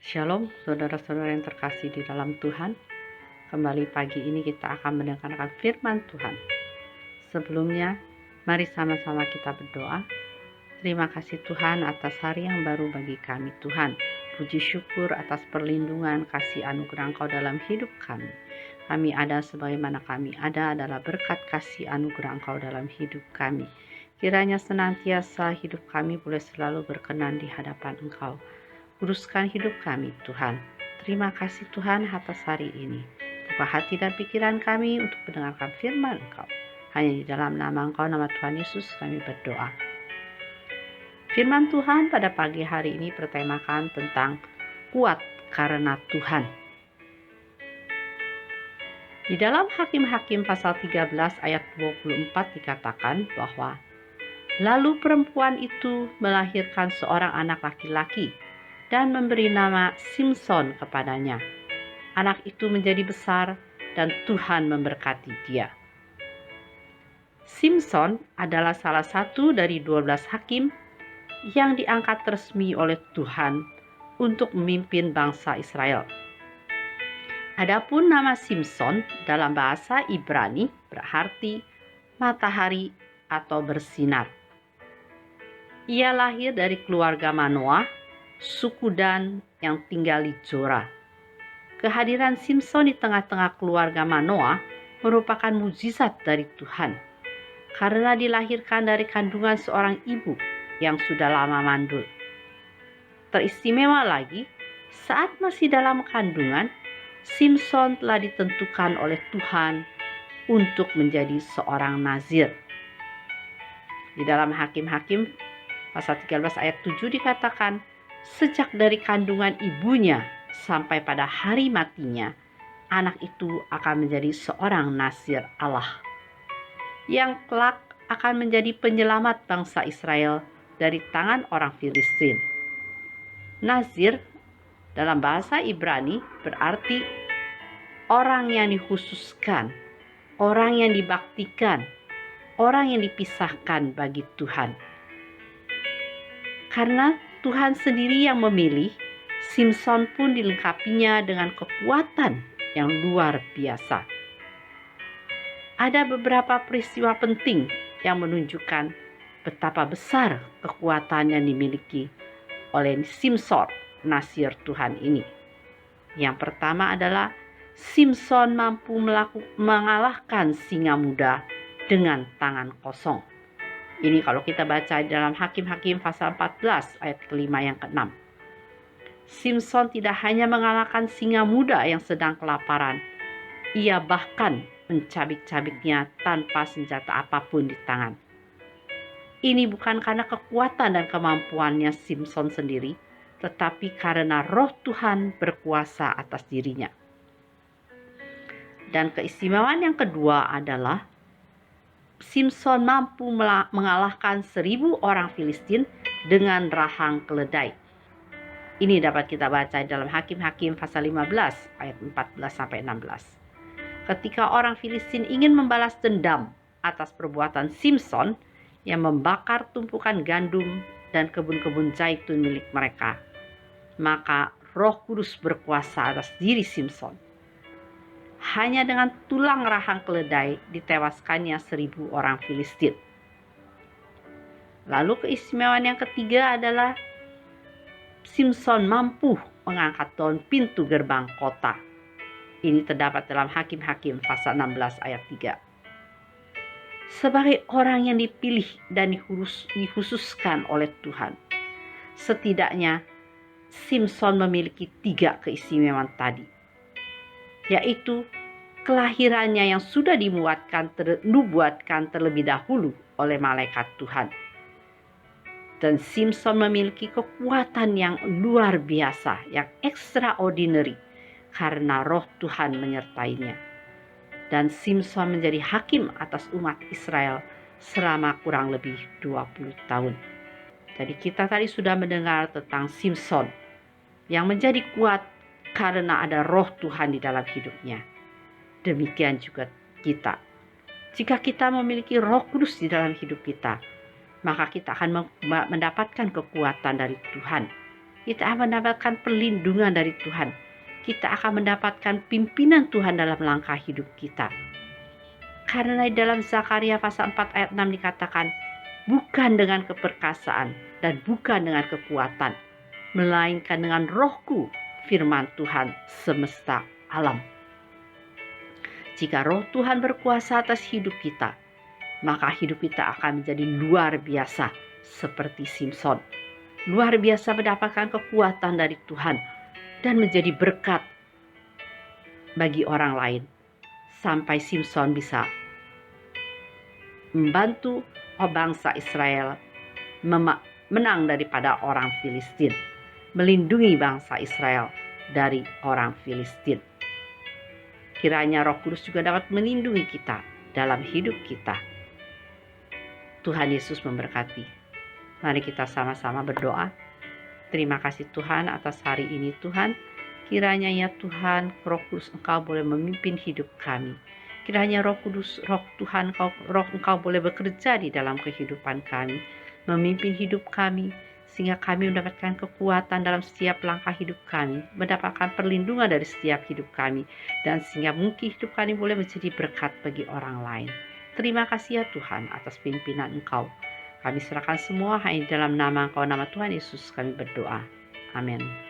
Shalom, saudara-saudara yang terkasih di dalam Tuhan. Kembali pagi ini kita akan mendengarkan firman Tuhan. Sebelumnya, mari sama-sama kita berdoa. Terima kasih Tuhan atas hari yang baru bagi kami Tuhan. Puji syukur atas perlindungan kasih anugerah Engkau dalam hidup kami. Kami ada sebagaimana kami ada adalah berkat kasih anugerah Engkau dalam hidup kami. Kiranya senantiasa hidup kami boleh selalu berkenan di hadapan Engkau. Uruskan hidup kami Tuhan. Terima kasih Tuhan atas hari ini. Buka hati dan pikiran kami untuk mendengarkan firman Engkau. Hanya di dalam nama Engkau, nama Tuhan Yesus kami berdoa. Firman Tuhan pada pagi hari ini bertemakan tentang kuat karena Tuhan. Di dalam Hakim-Hakim pasal 13 ayat 24 dikatakan bahwa lalu perempuan itu melahirkan seorang anak laki-laki dan memberi nama Simson kepadanya. Anak itu menjadi besar dan Tuhan memberkati dia. Simson adalah salah satu dari 12 hakim yang diangkat resmi oleh Tuhan untuk memimpin bangsa Israel. Adapun nama Simson dalam bahasa Ibrani berarti matahari atau bersinar. Ia lahir dari keluarga Manoah, suku Dan yang tinggal di Zora. Kehadiran Simson di tengah-tengah keluarga Manoah merupakan mukjizat dari Tuhan karena dilahirkan dari kandungan seorang ibu yang sudah lama mandul. Teristimewa lagi, saat masih dalam kandungan, Simson telah ditentukan oleh Tuhan untuk menjadi seorang nazir. Di dalam Hakim-Hakim pasal 13 ayat 7 dikatakan, sejak dari kandungan ibunya sampai pada hari matinya, anak itu akan menjadi seorang nazir Allah, yang kelak akan menjadi penyelamat bangsa Israel dari tangan orang Filistin. Nazir dalam bahasa Ibrani berarti orang yang dikhususkan, orang yang dibaktikan, orang yang dipisahkan bagi Tuhan. Karena Tuhan sendiri yang memilih, Simson pun dilengkapinya dengan kekuatan yang luar biasa. Ada beberapa peristiwa penting yang menunjukkan betapa besar kekuatan yang dimiliki oleh Simson, nazir Tuhan ini. Yang pertama adalah Simson mampu mengalahkan singa muda dengan tangan kosong. Ini kalau kita baca dalam Hakim-Hakim pasal 14 ayat kelima yang keenam. Simson tidak hanya mengalahkan singa muda yang sedang kelaparan, ia bahkan mencabik-cabiknya tanpa senjata apapun di tangan. Ini bukan karena kekuatan dan kemampuannya Simson sendiri, tetapi karena roh Tuhan berkuasa atas dirinya. Dan keistimewaan yang kedua adalah Simson mampu mengalahkan 1.000 orang Filistin dengan rahang keledai. Ini dapat kita baca dalam Hakim-Hakim pasal 15 ayat 14-16. Ketika orang Filistin ingin membalas dendam atas perbuatan Simson yang membakar tumpukan gandum dan kebun-kebun zaitun milik mereka, maka Roh Kudus berkuasa atas diri Simson. Hanya dengan tulang rahang keledai ditewaskannya 1.000 orang Filistin. Lalu keistimewaan yang ketiga adalah Simson mampu mengangkat daun pintu gerbang kota. Ini terdapat dalam Hakim-Hakim pasal 16 ayat 3. Sebagai orang yang dipilih dan dikhususkan oleh Tuhan, setidaknya Simson memiliki 3 keistimewaan tadi, yaitu kelahirannya yang sudah dinubuatkan terlebih dahulu oleh malaikat Tuhan. Dan Simson memiliki kekuatan yang luar biasa, yang extraordinary, karena roh Tuhan menyertainya. Dan Simson menjadi hakim atas umat Israel selama kurang lebih 20 tahun. Jadi kita tadi sudah mendengar tentang Simson yang menjadi kuat karena ada roh Tuhan di dalam hidupnya. Demikian juga kita. Jika kita memiliki Roh Kudus di dalam hidup kita, maka kita akan mendapatkan kekuatan dari Tuhan. Kita akan mendapatkan perlindungan dari Tuhan. Kita akan mendapatkan pimpinan Tuhan dalam langkah hidup kita. Karena di dalam Zakaria pasal 4 ayat 6 dikatakan, bukan dengan keperkasaan dan bukan dengan kekuatan, melainkan dengan rohku, firman Tuhan semesta alam. Jika roh Tuhan berkuasa atas hidup kita, maka hidup kita akan menjadi luar biasa seperti Simson. Luar biasa mendapatkan kekuatan dari Tuhan dan menjadi berkat bagi orang lain. Sampai Simson bisa membantu bangsa Israel menang daripada orang Filistin, melindungi bangsa Israel dari orang Filistin. Kiranya Roh Kudus juga dapat melindungi kita dalam hidup kita. Tuhan Yesus memberkati. Mari kita sama-sama berdoa. Terima kasih Tuhan atas hari ini Tuhan. Kiranya ya Tuhan, Roh Kudus Engkau boleh memimpin hidup kami. Kiranya Roh Kudus, Roh Tuhan, Roh Engkau boleh bekerja di dalam kehidupan kami, memimpin hidup kami, sehingga kami mendapatkan kekuatan dalam setiap langkah hidup kami, mendapatkan perlindungan dari setiap hidup kami, dan sehingga mungkin hidup kami boleh menjadi berkat bagi orang lain. Terima kasih ya Tuhan atas pimpinan Engkau. Kami serahkan semua hanya dalam nama Engkau, nama Tuhan Yesus kami berdoa. Amin.